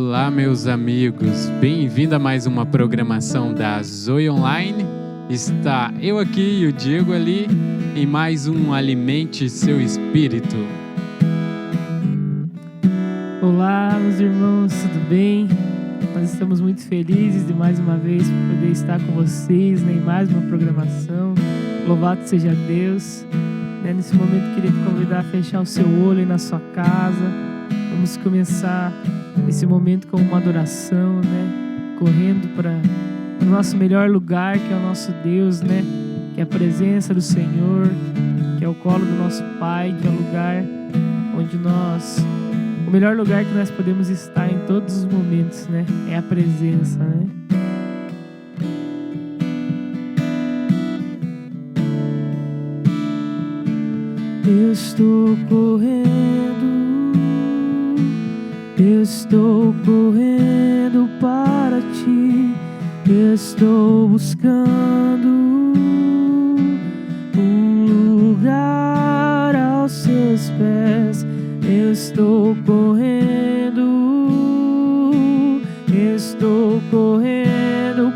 Olá, meus amigos, bem-vindo a mais uma programação da Zoe Online. Está eu aqui e o Diego ali em mais um Alimente Seu Espírito. Olá, meus irmãos, tudo bem? Nós estamos muito felizes de mais uma vez poder estar com vocês em mais uma programação. Louvado seja Deus. Nesse momento queria te convidar a fechar o seu olho aí na sua casa. Vamos começar esse momento com uma adoração, correndo para o nosso melhor lugar, que é o nosso Deus, que é a presença do Senhor, que é o colo do nosso Pai, que é o lugar onde o melhor lugar que nós podemos estar em todos os momentos, é a presença, Eu estou correndo para ti, eu estou buscando um lugar aos seus pés. Eu estou correndo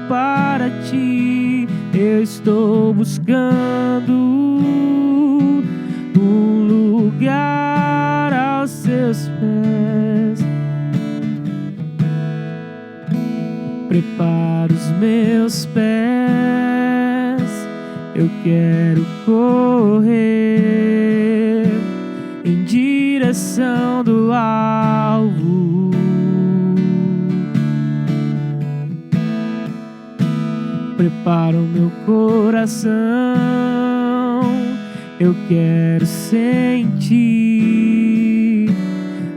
para ti, eu estou buscando um lugar aos seus pés. Prepara os meus pés, eu quero correr em direção do alvo. Prepara o meu coração, eu quero sentir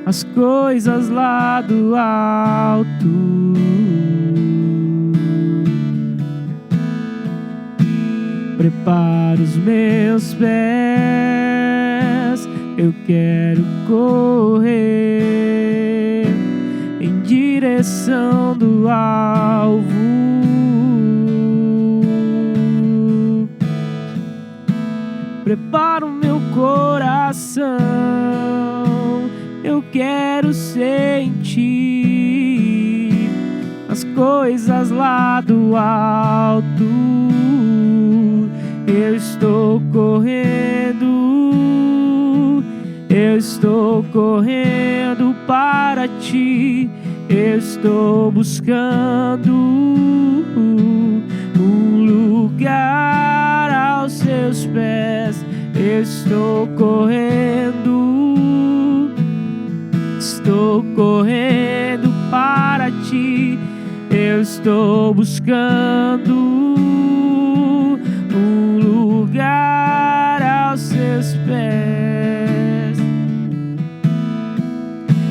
as coisas lá do alto. Prepara os meus pés, eu quero correr em direção do alvo. Prepara o meu coração, eu quero sentir as coisas lá do alto. Eu estou correndo para ti, eu estou buscando um lugar aos seus pés. Eu estou correndo para ti, eu estou buscando um lugar aos seus pés.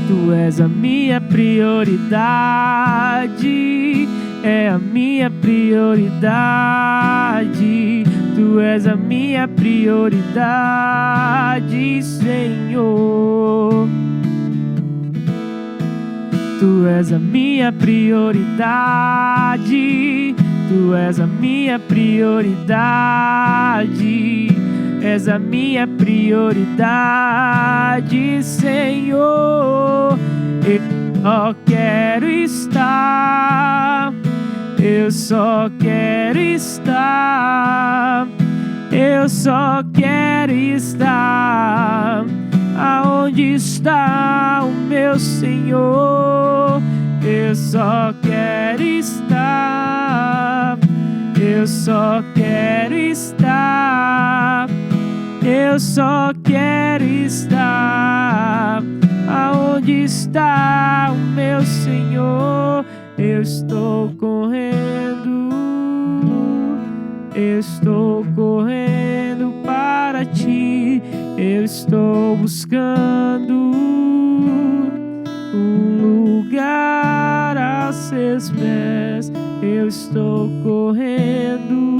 Tu és a minha prioridade, é a minha prioridade. Tu és a minha prioridade, Senhor. Tu és a minha prioridade, tu és a minha prioridade, és a minha prioridade, Senhor. Eu só quero estar, eu só quero estar, eu só quero estar aonde está o meu Senhor. Eu só quero estar, eu só quero estar, eu só quero estar aonde está o meu Senhor. Eu estou correndo para ti, eu estou buscando um lugar aos seus pés. Eu estou correndo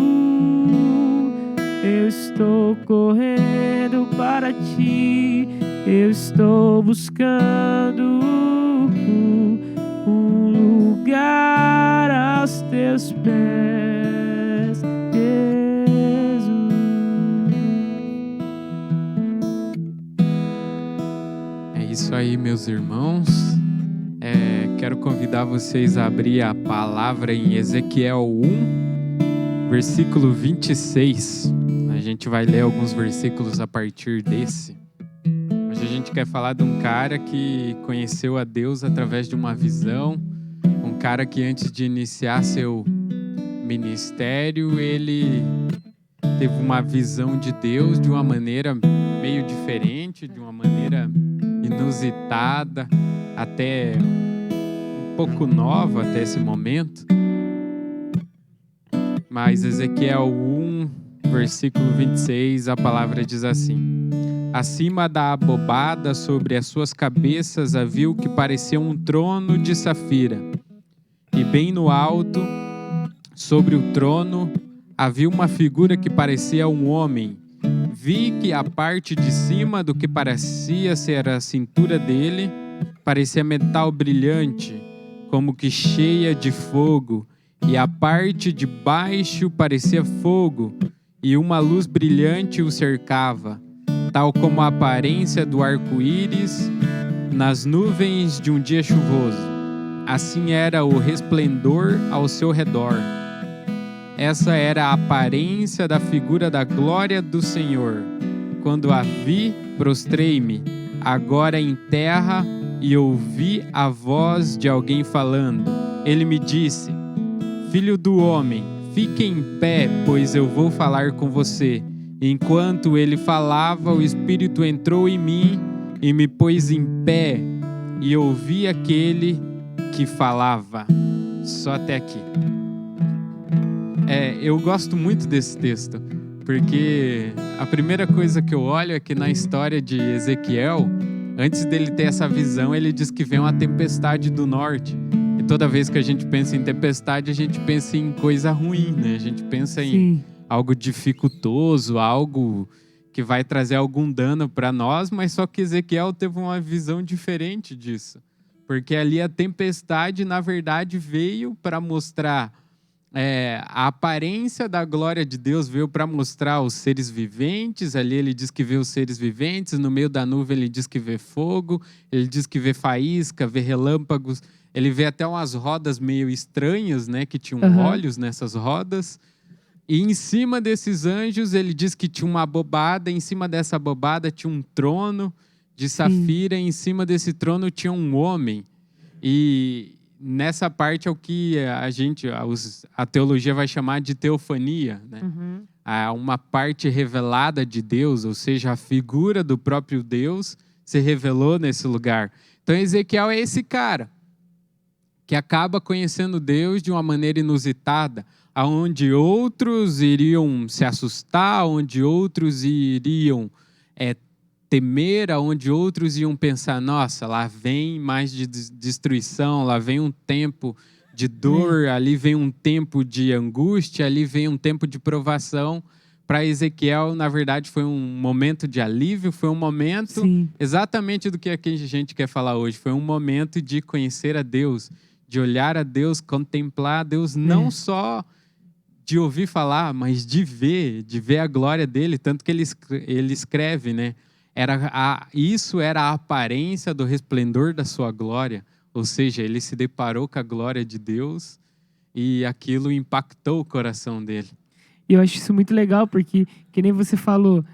para ti, eu estou buscando um lugar aos teus pés, Jesus. É isso aí, meus irmãos. quero convidar vocês a abrir a palavra em Ezequiel 1, versículo 26. A gente vai ler alguns versículos a partir desse. Hoje a gente quer falar de um cara que conheceu a Deus através de uma visão, um cara que antes de iniciar seu ministério, ele teve uma visão de Deus de uma maneira meio diferente, de uma maneira inusitada, até um pouco nova até esse momento. Mas Ezequiel 1, versículo 26, a palavra diz assim: acima da abobada sobre as suas cabeças havia o que parecia um trono de safira, e bem no alto, sobre o trono, havia uma figura que parecia um homem. Vi que a parte de cima do que parecia ser a cintura dele parecia metal brilhante, como que cheia de fogo, e a parte de baixo parecia fogo, e uma luz brilhante o cercava, tal como a aparência do arco-íris nas nuvens de um dia chuvoso. Assim era o resplendor ao seu redor. Essa era a aparência da figura da glória do Senhor. Quando a vi, prostrei-me, agora em terra, e ouvi a voz de alguém falando. Ele me disse: filho do homem, fique em pé, pois eu vou falar com você. Enquanto ele falava, o Espírito entrou em mim e me pôs em pé, e ouvi aquele que falava. Só até aqui. Eu gosto muito desse texto, porque a primeira coisa que eu olho é que na história de Ezequiel, antes dele ter essa visão, ele diz que vem uma tempestade do norte. E toda vez que a gente pensa em tempestade, a gente pensa em coisa ruim, né? A gente pensa em algo dificultoso, algo que vai trazer algum dano para nós, mas só que Ezequiel teve uma visão diferente disso. Porque ali a tempestade, na verdade, veio para mostrar a aparência da glória de Deus, veio para mostrar os seres viventes. Ali ele diz que vê os seres viventes, no meio da nuvem ele diz que vê fogo, ele diz que vê faísca, vê relâmpagos, ele vê até umas rodas meio estranhas, né, que tinham olhos nessas rodas. E em cima desses anjos ele diz que tinha uma abobada, em cima dessa abobada tinha um trono de safira, e em cima desse trono tinha um homem. E nessa parte é o que a teologia vai chamar de teofania, né? Uma parte revelada de Deus, ou seja, a figura do próprio Deus se revelou nesse lugar. Então Ezequiel é esse cara que acaba conhecendo Deus de uma maneira inusitada, aonde outros iriam se assustar, onde outros iriam temer, aonde outros iam pensar: nossa, lá vem mais de destruição, lá vem um tempo de dor, ali vem um tempo de angústia, ali vem um tempo de provação. Para Ezequiel, na verdade, foi um momento de alívio, foi um momento exatamente do que a gente quer falar hoje. Foi um momento de conhecer a Deus, de olhar a Deus, contemplar a Deus, não só de ouvir falar, mas de ver a glória dele. Tanto que ele escreve, né? Isso era a aparência do resplendor da sua glória. Ou seja, ele se deparou com a glória de Deus e aquilo impactou o coração dele. E eu acho isso muito legal, porque, que nem você falou,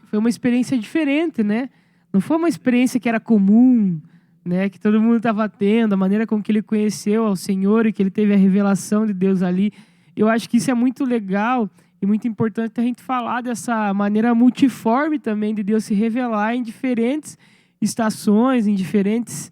foi uma experiência diferente, né? Não foi uma experiência que era comum, né? Que todo mundo estava tendo, a maneira com que ele conheceu ao Senhor e que ele teve a revelação de Deus ali. Eu acho que isso é muito legal e muito importante a gente falar dessa maneira multiforme também de Deus se revelar em diferentes estações, em diferentes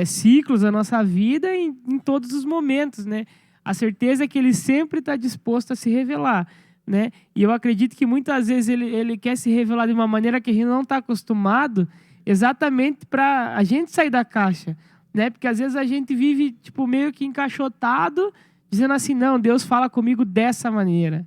ciclos da nossa vida, em todos os momentos, né? A certeza é que ele sempre está disposto a se revelar, né? E eu acredito que muitas vezes ele quer se revelar de uma maneira que a gente não está acostumado, exatamente para a gente sair da caixa, né? Porque às vezes a gente vive meio que encaixotado, dizendo assim: não, Deus fala comigo dessa maneira,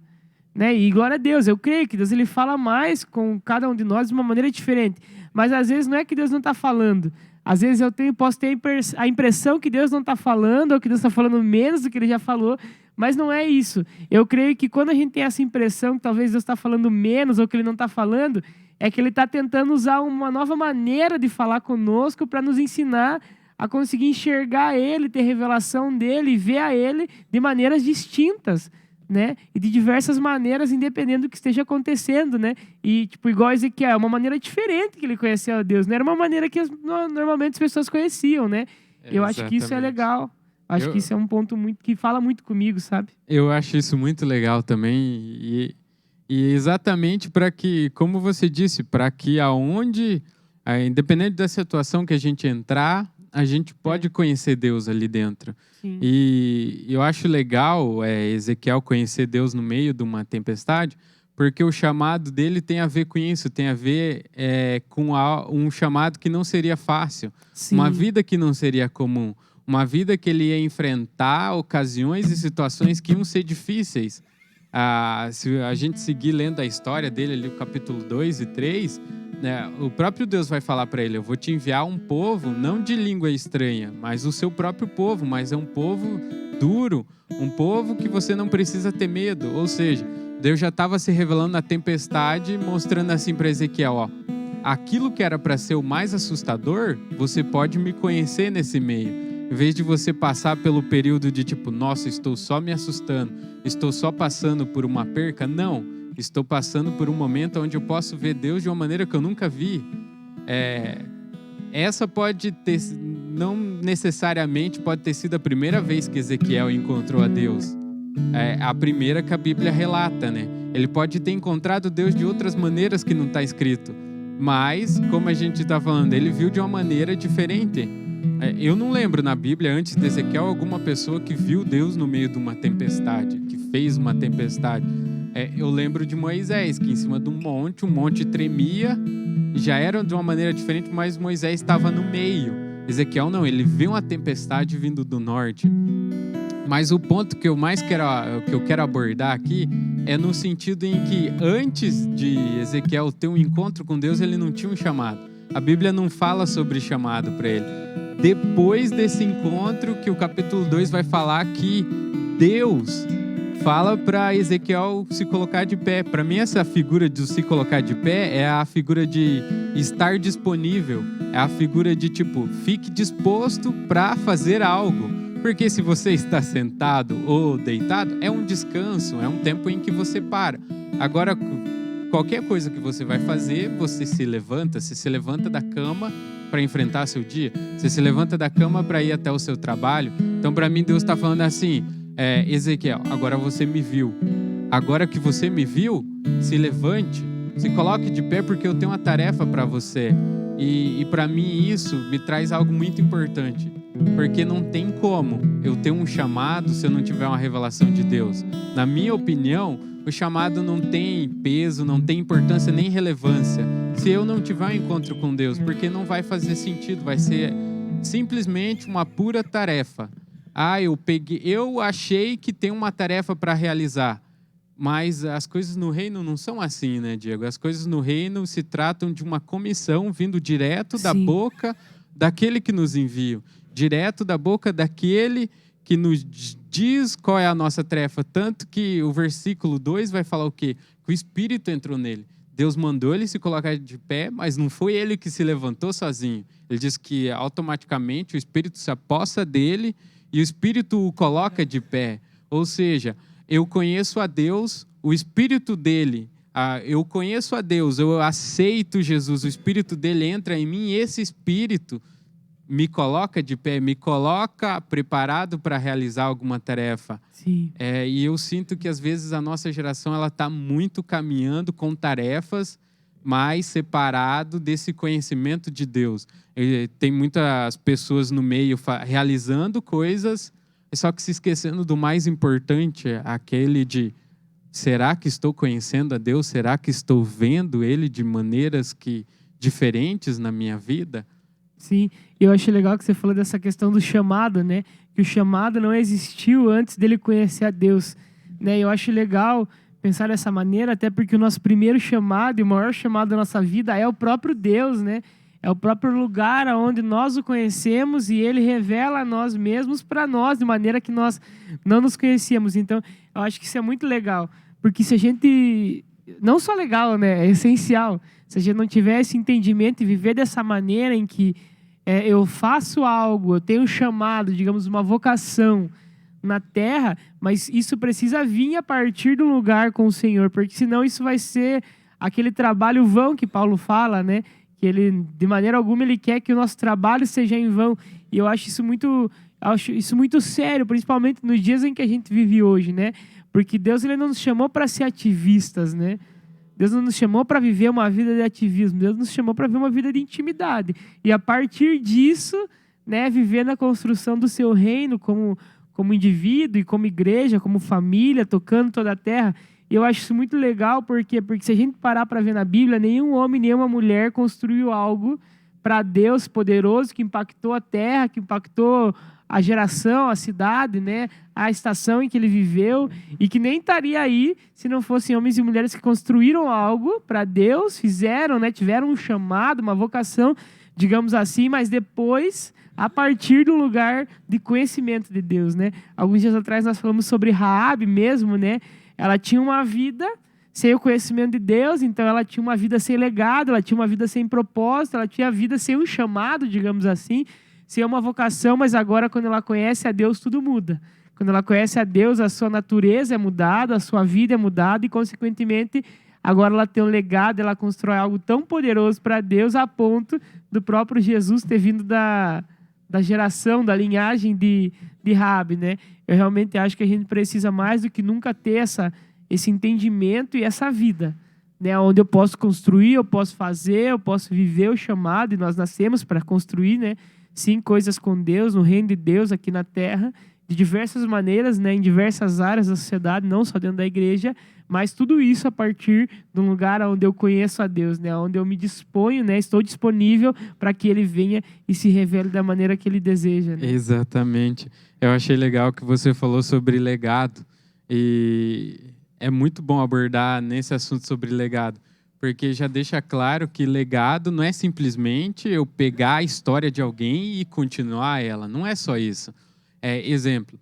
né? E glória a Deus, eu creio que Deus ele fala mais com cada um de nós de uma maneira diferente. Mas às vezes não é que Deus não está falando. Às vezes posso ter a impressão que Deus não está falando, ou que Deus está falando menos do que Ele já falou, mas não é isso. Eu creio que quando a gente tem essa impressão que talvez Deus está falando menos, ou que Ele não está falando, é que Ele está tentando usar uma nova maneira de falar conosco para nos ensinar a conseguir enxergar ele, ter revelação dele e ver a ele de maneiras distintas, né? E de diversas maneiras, independente do que esteja acontecendo, né? E, tipo, igual Ezequiel, uma maneira diferente que ele conheceu a Deus, não era uma maneira que normalmente as pessoas conheciam, né? Eu acho que isso é legal. Acho que isso é um ponto que fala muito comigo, sabe? Eu acho isso muito legal também. E exatamente para que, como você disse, para que independente da situação que a gente entrar, a gente pode conhecer Deus ali dentro. Sim. E eu acho legal Ezequiel conhecer Deus no meio de uma tempestade, porque o chamado dele tem a ver com isso, tem a ver com um chamado que não seria fácil, Sim. uma vida que não seria comum, uma vida que ele ia enfrentar ocasiões e situações que iam ser difíceis. Se a gente seguir lendo a história dele ali, o capítulo 2 e 3, né, o próprio Deus vai falar para ele: eu vou te enviar um povo, não de língua estranha, mas o seu próprio povo, mas é um povo duro, um povo que você não precisa ter medo. Ou seja, Deus já estava se revelando na tempestade, mostrando assim para Ezequiel, ó, aquilo que era para ser o mais assustador, você pode me conhecer nesse meio. Em vez de você passar pelo período de tipo, nossa, estou só me assustando, estou só passando por uma perca, não. Estou passando por um momento onde eu posso ver Deus de uma maneira que eu nunca vi. Essa pode ter, não necessariamente pode ter sido a primeira vez que Ezequiel encontrou a Deus. A primeira que a Bíblia relata, né? Ele pode ter encontrado Deus de outras maneiras que não está escrito. Mas, como a gente está falando, ele viu de uma maneira diferente. Eu não lembro na Bíblia, antes de Ezequiel, alguma pessoa que viu Deus no meio de uma tempestade, que fez uma tempestade. Eu lembro de Moisés, que em cima de um monte tremia, já era de uma maneira diferente, mas Moisés estava no meio. Ezequiel não, ele vê uma tempestade vindo do norte. Mas o ponto que eu quero abordar aqui é no sentido em que antes de Ezequiel ter um encontro com Deus, ele não tinha um chamado. A Bíblia não fala sobre chamado para ele. Depois desse encontro que o capítulo 2 vai falar que Deus fala para Ezequiel se colocar de pé. Para mim, essa figura de se colocar de pé é a figura de estar disponível. É a figura de tipo, fique disposto para fazer algo. Porque se você está sentado ou deitado, é um descanso, é um tempo em que você para. Agora, qualquer coisa que você vai fazer, você se levanta da cama para enfrentar seu dia, você se levanta da cama para ir até o seu trabalho. Então, para mim, Deus está falando assim, Ezequiel, agora você me viu. Agora que você me viu, se levante, se coloque de pé, porque eu tenho uma tarefa para você. E para mim isso me traz algo muito importante, porque não tem como eu ter um chamado se eu não tiver uma revelação de Deus. Na minha opinião, o chamado não tem peso, não tem importância nem relevância se eu não tiver um encontro com Deus, porque não vai fazer sentido, vai ser simplesmente uma pura tarefa. Eu achei que tem uma tarefa para realizar, mas as coisas no reino não são assim, né, Diego? As coisas no reino se tratam de uma comissão vindo direto da boca daquele que nos envia, direto da boca daquele que nos diz qual é a nossa tarefa. Tanto que o versículo 2 vai falar o quê? Que o Espírito entrou nele. Deus mandou ele se colocar de pé, mas não foi ele que se levantou sozinho. Ele diz que automaticamente o Espírito se apossa dele e o Espírito o coloca de pé. Ou seja, eu conheço a Deus, o Espírito dele, eu conheço a Deus, eu aceito Jesus, o Espírito dele entra em mim e esse Espírito me coloca de pé, me coloca preparado para realizar alguma tarefa. Sim. E eu sinto que às vezes a nossa geração ela está muito caminhando com tarefas, mas separado desse conhecimento de Deus. Tem muitas pessoas no meio realizando coisas, só que se esquecendo do mais importante, aquele de: será que estou conhecendo a Deus? Será que estou vendo Ele de maneiras diferentes na minha vida? Sim, eu acho legal que você falou dessa questão do chamado, né? Que o chamado não existiu antes dele conhecer a Deus, né? Eu acho legal pensar dessa maneira, até porque o nosso primeiro chamado e o maior chamado da nossa vida é o próprio Deus, né? É o próprio lugar onde nós o conhecemos e Ele revela a nós mesmos para nós, de maneira que nós não nos conhecíamos. Então, eu acho que isso é muito legal, porque se a gente... Não só legal, né? É essencial. Se a gente não tiver esse entendimento e viver dessa maneira em que eu faço algo, eu tenho um chamado, digamos, uma vocação na terra, mas isso precisa vir a partir do lugar com o Senhor, porque senão isso vai ser aquele trabalho vão que Paulo fala, né? Que ele, de maneira alguma, ele quer que o nosso trabalho seja em vão. E eu acho isso muito sério, principalmente nos dias em que a gente vive hoje, né? Porque Deus, ele não nos chamou para ser ativistas, né? Deus não nos chamou para viver uma vida de ativismo. Deus nos chamou para viver uma vida de intimidade. E a partir disso, né, viver na construção do seu reino como indivíduo e como igreja, como família, tocando toda a terra. E eu acho isso muito legal, porque se a gente parar para ver na Bíblia, nenhum homem, nenhuma mulher construiu algo para Deus poderoso que impactou a terra, que impactou a geração, a cidade, né, a estação em que ele viveu, e que nem estaria aí se não fossem homens e mulheres que construíram algo para Deus, fizeram, né, tiveram um chamado, uma vocação, digamos assim, mas depois, a partir do lugar de conhecimento de Deus, né? Alguns dias atrás nós falamos sobre Raabe mesmo, né? Ela tinha uma vida sem o conhecimento de Deus, então ela tinha uma vida sem legado, ela tinha uma vida sem propósito, ela tinha a vida sem um chamado, digamos assim, sem uma vocação, mas agora quando ela conhece a Deus, tudo muda. Quando ela conhece a Deus, a sua natureza é mudada, a sua vida é mudada e, consequentemente, agora ela tem um legado, ela constrói algo tão poderoso para Deus a ponto do próprio Jesus ter vindo da geração, da linhagem de Raabe, né? Eu realmente acho que a gente precisa mais do que nunca ter esse entendimento e essa vida, né? Onde eu posso construir, eu posso fazer, eu posso viver o chamado, e nós nascemos para construir, né? Sim, coisas com Deus, no reino de Deus aqui na terra, de diversas maneiras, né? Em diversas áreas da sociedade, não só dentro da igreja, mas tudo isso a partir de um lugar onde eu conheço a Deus, né? Onde eu me disponho, né? Estou disponível para que Ele venha e se revele da maneira que Ele deseja, né? Exatamente. Eu achei legal que você falou sobre legado, e é muito bom abordar nesse assunto sobre legado, porque já deixa claro que legado não é simplesmente eu pegar a história de alguém e continuar ela. Não é só isso. Exemplo,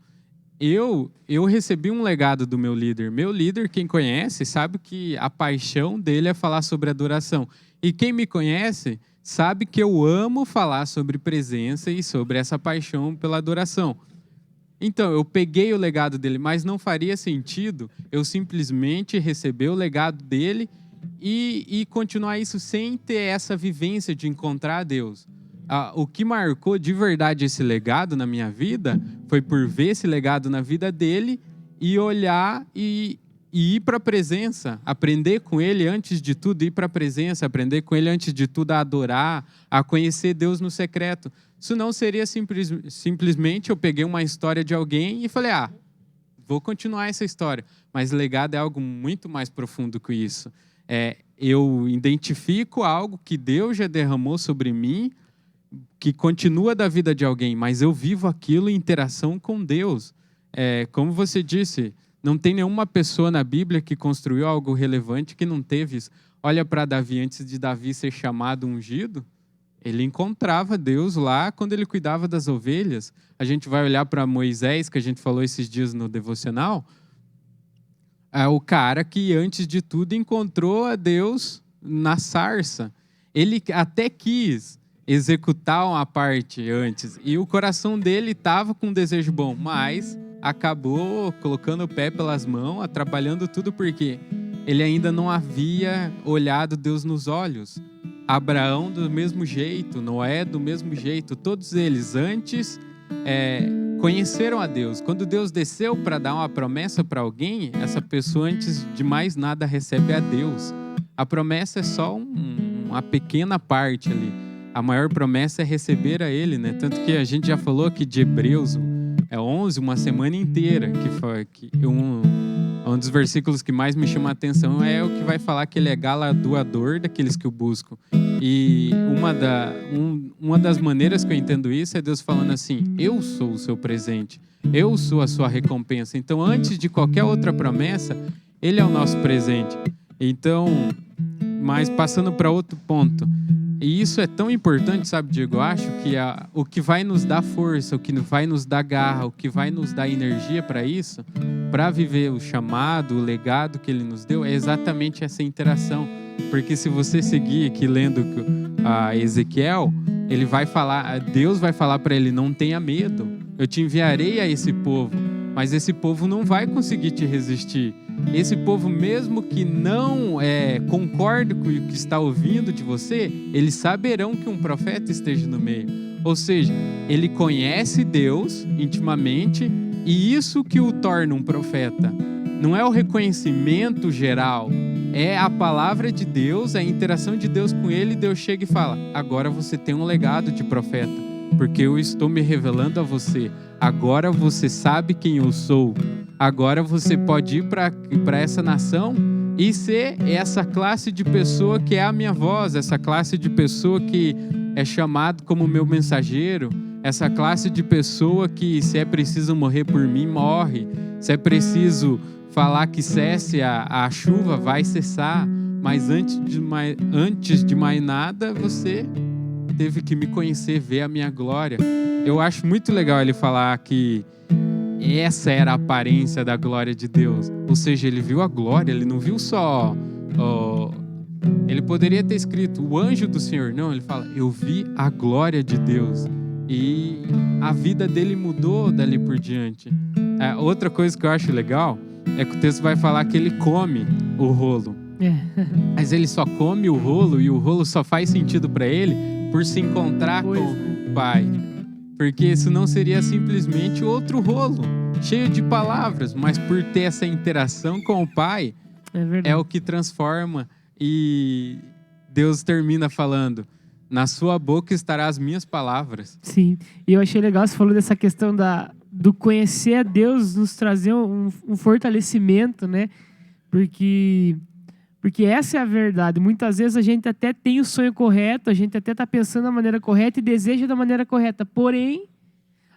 eu recebi um legado do meu líder. Meu líder, quem conhece, sabe que a paixão dele é falar sobre adoração. E quem me conhece sabe que eu amo falar sobre presença e sobre essa paixão pela adoração. Então, eu peguei o legado dele, mas não faria sentido eu simplesmente receber o legado dele e continuar isso sem ter essa vivência de encontrar a Deus. O que marcou de verdade esse legado na minha vida foi por ver esse legado na vida dele e olhar e ir para a presença, aprender com ele antes de tudo, ir para a presença, aprender com ele antes de tudo a adorar, a conhecer Deus no secreto. Isso não seria simplesmente eu peguei uma história de alguém e falei, vou continuar essa história. Mas legado é algo muito mais profundo que isso. Eu identifico algo que Deus já derramou sobre mim, que continua da vida de alguém, mas eu vivo aquilo em interação com Deus. Como você disse, não tem nenhuma pessoa na Bíblia que construiu algo relevante que não teve isso. Olha para Davi, antes de Davi ser chamado ungido, ele encontrava Deus lá quando ele cuidava das ovelhas. A gente vai olhar para Moisés, que a gente falou esses dias no devocional, o cara que antes de tudo encontrou a Deus na sarça. Ele até quis executar uma parte antes, e o coração dele estava com um desejo bom, mas acabou colocando o pé pelas mãos, atrapalhando tudo, porque ele ainda não havia olhado Deus nos olhos. Abraão do mesmo jeito, Noé do mesmo jeito, todos eles antes conheceram a Deus. Quando Deus desceu para dar uma promessa para alguém, essa pessoa antes de mais nada recebe a Deus. A promessa é só uma pequena parte ali. A maior promessa é receber a Ele, né? Tanto que a gente já falou aqui de Hebreus 11, uma semana inteira, um dos versículos que mais me chama a atenção é o que vai falar que Ele é galardoador daqueles que o buscam. E uma das maneiras que eu entendo isso é Deus falando assim, eu sou o seu presente, eu sou a sua recompensa. Então, antes de qualquer outra promessa, Ele é o nosso presente. Então, mas passando para outro ponto, e isso é tão importante, sabe, Diego? Eu acho que o que vai nos dar força, o que vai nos dar garra, o que vai nos dar energia para isso, para viver o chamado, o legado que Ele nos deu, é exatamente essa interação. Porque se você seguir aqui lendo a Ezequiel, ele vai falar, Deus vai falar para ele: não tenha medo, eu te enviarei a esse povo, mas esse povo não vai conseguir te resistir. Esse povo, mesmo que não concorde com o que está ouvindo de você, eles saberão que um profeta esteja no meio. Ou seja, ele conhece Deus intimamente, e isso que o torna um profeta. Não é o reconhecimento geral, é a palavra de Deus, a interação de Deus com ele. Deus chega e fala: agora você tem um legado de profeta, porque eu estou me revelando a você. Agora você sabe quem eu sou. Agora você pode ir para essa nação e ser essa classe de pessoa que é a minha voz, essa classe de pessoa que é chamado como meu mensageiro, essa classe de pessoa que, se é preciso morrer por mim, morre. Se é preciso falar que cesse a chuva, vai cessar. Mas antes de mais nada, você teve que me conhecer, ver a minha glória. Eu acho muito legal ele falar que essa era a aparência da glória de Deus. Ou seja, ele viu a glória, ele não viu só... ele poderia ter escrito o anjo do Senhor. Não, ele fala: eu vi a glória de Deus. E a vida dele mudou dali por diante. Outra coisa que eu acho legal é que o texto vai falar que ele come o rolo. Mas ele só come o rolo, e o rolo só faz sentido para ele por se encontrar com o Pai. Porque senão seria simplesmente outro rolo, cheio de palavras. Mas por ter essa interação com o Pai, é o que transforma. E Deus termina falando: na sua boca estarão as minhas palavras. Sim, e eu achei legal, você falou dessa questão do conhecer a Deus, nos trazer um fortalecimento, né? Porque essa é a verdade. Muitas vezes a gente até tem o sonho correto, a gente até está pensando da maneira correta e deseja da maneira correta. Porém,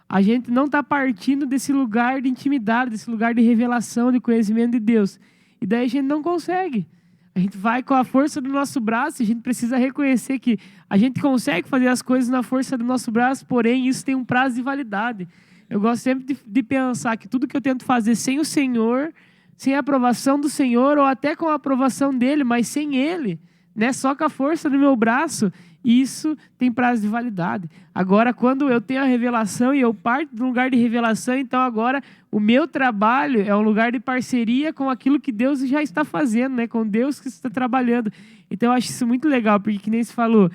a gente não está partindo desse lugar de intimidade, desse lugar de revelação, de conhecimento de Deus. E daí a gente não consegue. A gente vai com a força do nosso braço, e a gente precisa reconhecer que a gente consegue fazer as coisas na força do nosso braço, porém isso tem um prazo de validade. Eu gosto sempre de pensar que tudo que eu tento fazer sem o Senhor, sem a aprovação do Senhor, ou até com a aprovação dele, mas sem ele, né, só com a força do meu braço, isso tem prazo de validade. Agora, quando eu tenho a revelação e eu parto de um lugar de revelação, então agora o meu trabalho é um lugar de parceria com aquilo que Deus já está fazendo, né, com Deus que está trabalhando. Então eu acho isso muito legal, porque, que nem se falou,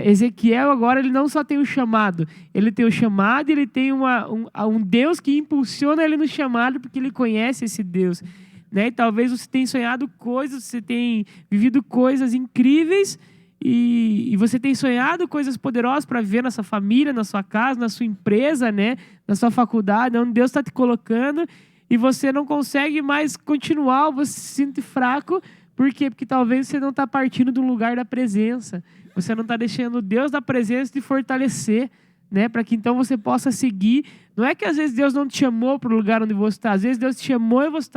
Ezequiel agora ele não só tem o chamado, ele tem o chamado, ele tem um Deus que impulsiona ele no chamado, porque ele conhece esse Deus, né? E talvez você tenha sonhado coisas, você tenha vivido coisas incríveis, e você tem sonhado coisas poderosas para viver na sua família, na sua casa, na sua empresa, né? Na sua faculdade, onde Deus está te colocando, e você não consegue mais continuar, você se sente fraco. Por quê? Porque talvez você não está partindo do lugar da presença. Você não está deixando Deus da presença te fortalecer, né? Para que então você possa seguir. Não é que às vezes Deus não te chamou para o lugar onde você está. Às vezes Deus te chamou e você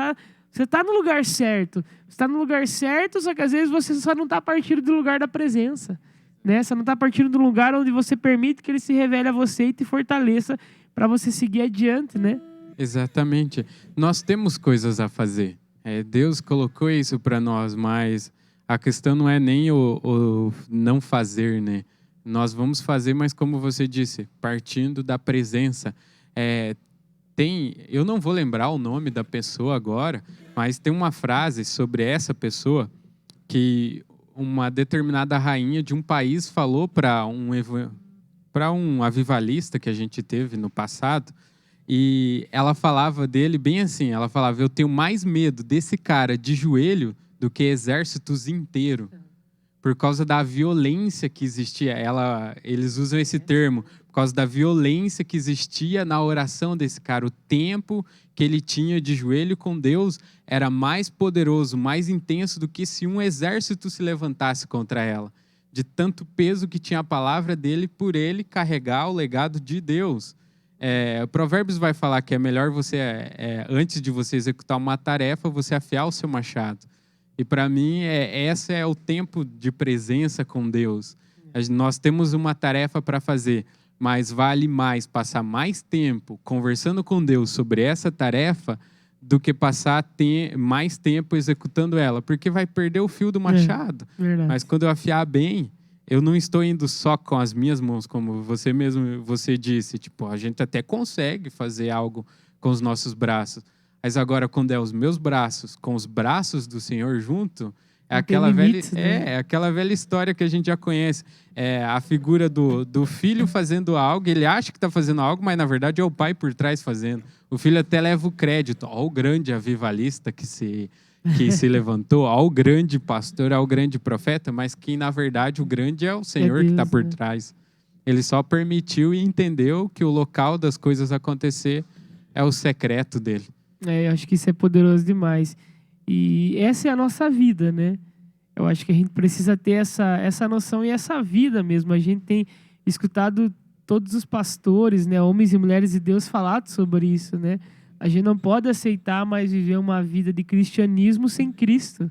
está no lugar certo. Você está no lugar certo, só que às vezes você só não está partindo do lugar da presença, né? Você não está partindo do lugar onde você permite que Ele se revele a você e te fortaleça para você seguir adiante, né? Exatamente. Nós temos coisas a fazer. Deus colocou isso para nós, mas a questão não é nem o não fazer, né? Nós vamos fazer, mas como você disse, partindo da presença. Eu não vou lembrar o nome da pessoa agora, mas tem uma frase sobre essa pessoa que uma determinada rainha de um país falou para um avivalista que a gente teve no passado. E ela falava dele bem assim, ela falava: eu tenho mais medo desse cara de joelho do que exércitos inteiros, por causa da violência que existia. Eles usam esse termo, por causa da violência que existia na oração desse cara. O tempo que ele tinha de joelho com Deus era mais poderoso, mais intenso do que se um exército se levantasse contra ela. De tanto peso que tinha a palavra dele, por ele carregar o legado de Deus. Provérbios vai falar que é melhor você, antes de você executar uma tarefa, você afiar o seu machado. E para mim, esse é o tempo de presença com Deus. Nós temos uma tarefa para fazer, mas vale mais passar mais tempo conversando com Deus sobre essa tarefa do que passar mais tempo executando ela, porque vai perder o fio do machado. Verdade. Mas quando eu afiar bem, eu não estou indo só com as minhas mãos, como você disse. Tipo, a gente até consegue fazer algo com os nossos braços. Mas agora, quando é os meus braços com os braços do Senhor junto, Não tem limites, né? é aquela velha história que a gente já conhece. É a figura do filho fazendo algo, ele acha que está fazendo algo, mas na verdade é o pai por trás fazendo. O filho até leva o crédito. Ó, o grande avivalista que se levantou, ó, o grande pastor, ó, o grande profeta, mas que na verdade o grande é o Senhor que está Deus, por né? trás. Ele só permitiu e entendeu que o local das coisas acontecer é o secreto dele. Eu acho que isso é poderoso demais. E essa é a nossa vida, né? Eu acho que a gente precisa ter essa noção e essa vida mesmo. A gente tem escutado todos os pastores, né, homens e mulheres de Deus falado sobre isso, né? A gente não pode aceitar mais viver uma vida de cristianismo sem Cristo,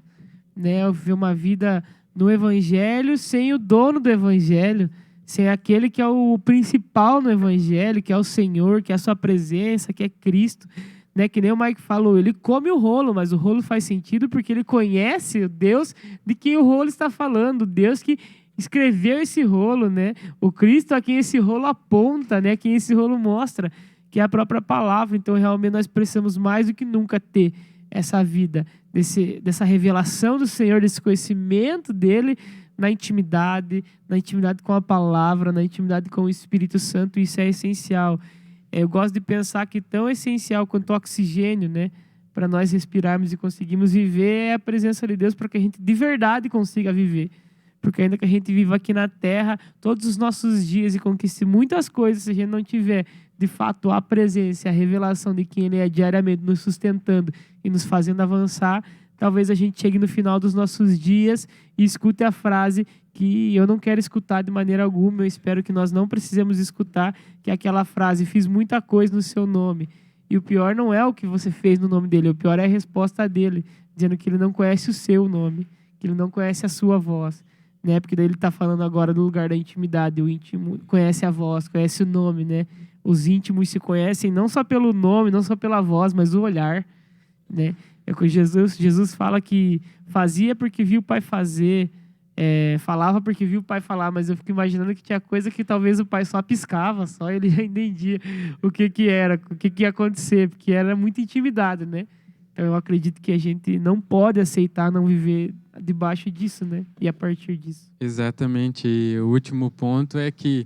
né? Ou viver uma vida no Evangelho sem o dono do Evangelho, sem aquele que é o principal no Evangelho, que é o Senhor, que é a sua presença, que é Cristo. Né, que nem o Mike falou, ele come o rolo, mas o rolo faz sentido porque ele conhece o Deus de quem o rolo está falando, o Deus que escreveu esse rolo, né? O Cristo a quem esse rolo aponta, né? Quem esse rolo mostra, que é a própria palavra. Então, realmente, nós precisamos mais do que nunca ter essa vida, dessa revelação do Senhor, desse conhecimento dele na intimidade com a palavra, na intimidade com o Espírito Santo. Isso é essencial. Eu gosto de pensar que tão essencial quanto o oxigênio, né, para nós respirarmos e conseguirmos viver, é a presença de Deus para que a gente de verdade consiga viver. Porque ainda que a gente viva aqui na Terra todos os nossos dias e conquiste muitas coisas, se a gente não tiver de fato a presença, a revelação de quem Ele é diariamente nos sustentando e nos fazendo avançar, talvez a gente chegue no final dos nossos dias e escute a frase que eu não quero escutar de maneira alguma, eu espero que nós não precisemos escutar, que é aquela frase, fiz muita coisa no seu nome. E o pior não é o que você fez no nome dele, o pior é a resposta dele, dizendo que ele não conhece o seu nome, que ele não conhece a sua voz. Né? Porque daí ele está falando agora do lugar da intimidade, o íntimo conhece a voz, conhece o nome, né? Os íntimos se conhecem não só pelo nome, não só pela voz, mas o olhar, né? É que Jesus fala que fazia porque viu o Pai fazer, falava porque viu o Pai falar, mas eu fico imaginando que tinha coisa que talvez o Pai só piscava, só ele já entendia o que era, o que ia acontecer, porque era muita intimidade, né? Então eu acredito que a gente não pode aceitar não viver debaixo disso, né? E a partir disso. Exatamente. E o último ponto é que,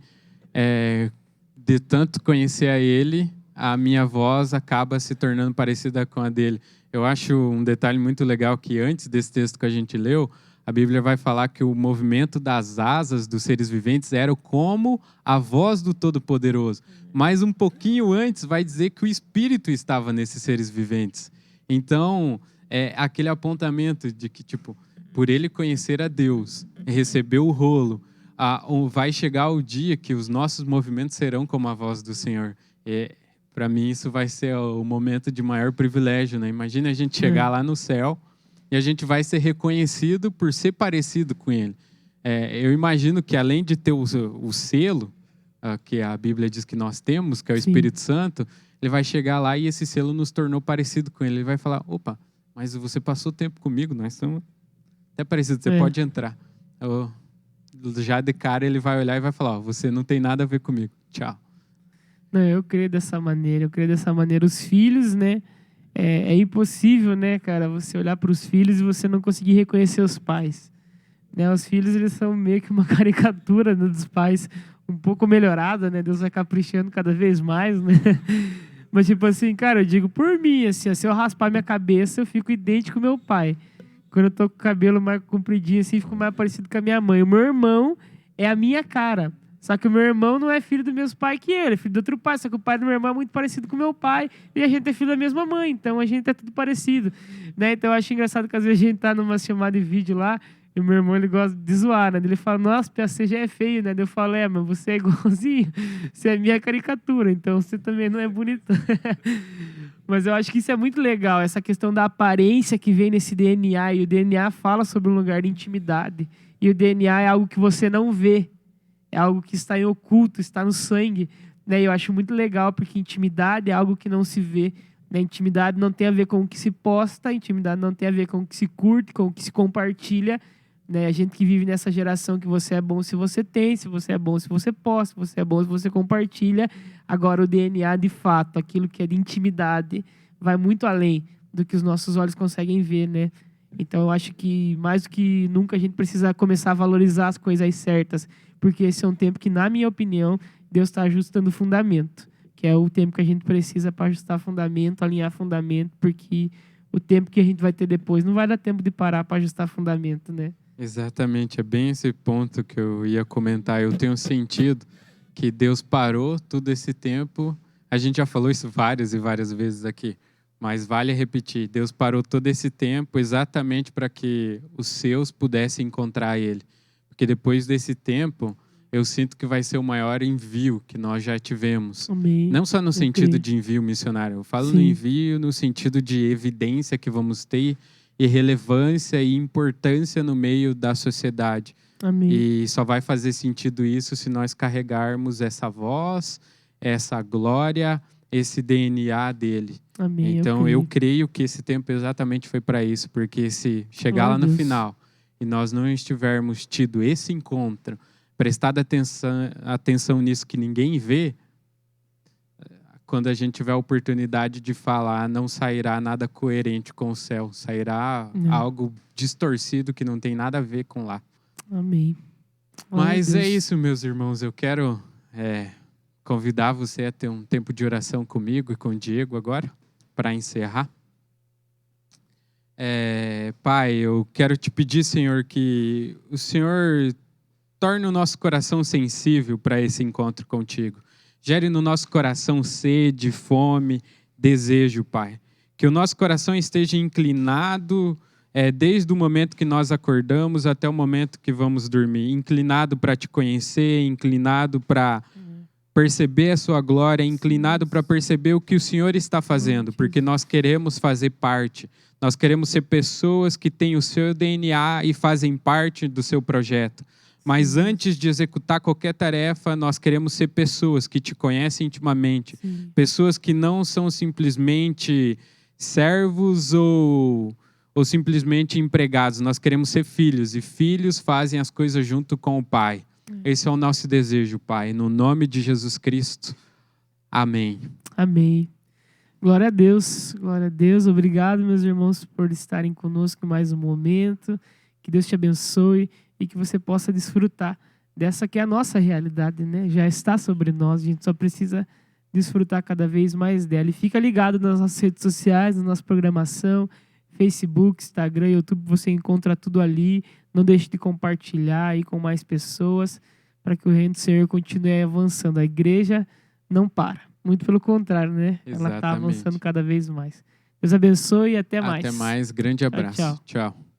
de tanto conhecer a ele, a minha voz acaba se tornando parecida com a dele. Eu acho um detalhe muito legal que antes desse texto que a gente leu, a Bíblia vai falar que o movimento das asas dos seres viventes era como a voz do Todo-Poderoso. Mas um pouquinho antes vai dizer que o Espírito estava nesses seres viventes. Então, aquele apontamento de que, tipo, por ele conhecer a Deus, receber o rolo, vai chegar o dia que os nossos movimentos serão como a voz do Senhor. Para mim, isso vai ser o momento de maior privilégio, né? Imagina a gente chegar lá no céu e a gente vai ser reconhecido por ser parecido com Ele. Eu imagino que, além de ter o selo, que a Bíblia diz que nós temos, que é o Sim. Espírito Santo, Ele vai chegar lá e esse selo nos tornou parecido com Ele. Ele vai falar, opa, mas você passou tempo comigo, nós somos até parecidos, você pode entrar. Já de cara ele vai olhar e vai falar, você não tem nada a ver comigo, tchau. Não, eu creio dessa maneira. Os filhos, né? É impossível, né, cara, você olhar para os filhos e você não conseguir reconhecer os pais. Né? Os filhos, eles são meio que uma caricatura, né, dos pais, um pouco melhorada, né? Deus vai caprichando cada vez mais, né? Mas, tipo assim, cara, eu digo por mim, assim, se eu raspar minha cabeça, eu fico idêntico ao meu pai. Quando eu tô com o cabelo mais compridinho, assim, fico mais parecido com a minha mãe. O meu irmão é a minha cara. Só que o meu irmão não é filho dos meus pais que ele, é filho de outro pai. Só que o pai do meu irmão é muito parecido com o meu pai. E a gente é filho da mesma mãe, então a gente é tudo parecido. Né? Então eu acho engraçado que às vezes a gente tá numa chamada de vídeo lá, e o meu irmão, ele gosta de zoar, né? Ele fala, nossa, você já é feio, né? Eu falo, mas você é igualzinho. Você é minha caricatura, então você também não é bonito. Mas eu acho que isso é muito legal, essa questão da aparência que vem nesse DNA. E o DNA fala sobre um lugar de intimidade. E o DNA é algo que você não vê. É algo que está em oculto, está no sangue. Né? E eu acho muito legal, porque intimidade é algo que não se vê. Né? Intimidade não tem a ver com o que se posta, intimidade não tem a ver com o que se curte, com o que se compartilha, né? A gente que vive nessa geração que você é bom se você tem, se você é bom se você posta, se você é bom se você compartilha. Agora o DNA, de fato, aquilo que é de intimidade, vai muito além do que os nossos olhos conseguem ver, né? Então eu acho que mais do que nunca a gente precisa começar a valorizar as coisas certas, porque esse é um tempo que, na minha opinião, Deus está ajustando o fundamento, que é o tempo que a gente precisa para ajustar fundamento, alinhar fundamento, porque o tempo que a gente vai ter depois não vai dar tempo de parar para ajustar fundamento, né? Exatamente, é bem esse ponto que eu ia comentar. Eu tenho sentido que Deus parou todo esse tempo. A gente já falou isso várias e várias vezes aqui, mas vale repetir. Deus parou todo esse tempo exatamente para que os seus pudessem encontrar Ele. Porque depois desse tempo, eu sinto que vai ser o maior envio que nós já tivemos. Amém. Não só no sentido de envio missionário. Eu falo no envio no sentido de evidência que vamos ter e relevância e importância no meio da sociedade. Amém. E só vai fazer sentido isso se nós carregarmos essa voz, essa glória, esse DNA dele. Amém. Então eu creio que esse tempo exatamente foi para isso, porque se chegar lá no final e nós não estivermos tido esse encontro, prestado atenção nisso que ninguém vê, quando a gente tiver a oportunidade de falar, não sairá nada coerente com o céu. Sairá algo distorcido que não tem nada a ver com lá. Amém. Mas é isso, meus irmãos. Eu quero convidar você a ter um tempo de oração comigo e com o Diego agora, para encerrar. Pai, eu quero te pedir, Senhor, que o Senhor torne o nosso coração sensível para esse encontro contigo. Gere no nosso coração sede, fome, desejo, Pai. Que o nosso coração esteja inclinado desde o momento que nós acordamos até o momento que vamos dormir. Inclinado para te conhecer, inclinado para perceber a sua glória, inclinado para perceber o que o Senhor está fazendo, porque nós queremos fazer parte. Nós queremos ser pessoas que têm o seu DNA e fazem parte do seu projeto. Mas antes de executar qualquer tarefa, nós queremos ser pessoas que te conhecem intimamente. Pessoas que não são simplesmente servos ou simplesmente empregados. Nós queremos ser filhos, e filhos fazem as coisas junto com o Pai. Esse é o nosso desejo, Pai. No nome de Jesus Cristo. Amém. Amém. Glória a Deus. Glória a Deus. Obrigado, meus irmãos, por estarem conosco mais um momento. Que Deus te abençoe e que você possa desfrutar dessa que é a nossa realidade, né? Já está sobre nós, a gente só precisa desfrutar cada vez mais dela. E fica ligado nas nossas redes sociais, na nossa programação, Facebook, Instagram, YouTube, você encontra tudo ali. Não deixe de compartilhar aí com mais pessoas para que o reino do Senhor continue avançando. A igreja não para, muito pelo contrário, né? Exatamente. Ela está avançando cada vez mais. Deus abençoe e até mais. Até mais, grande abraço. Tchau. Tchau.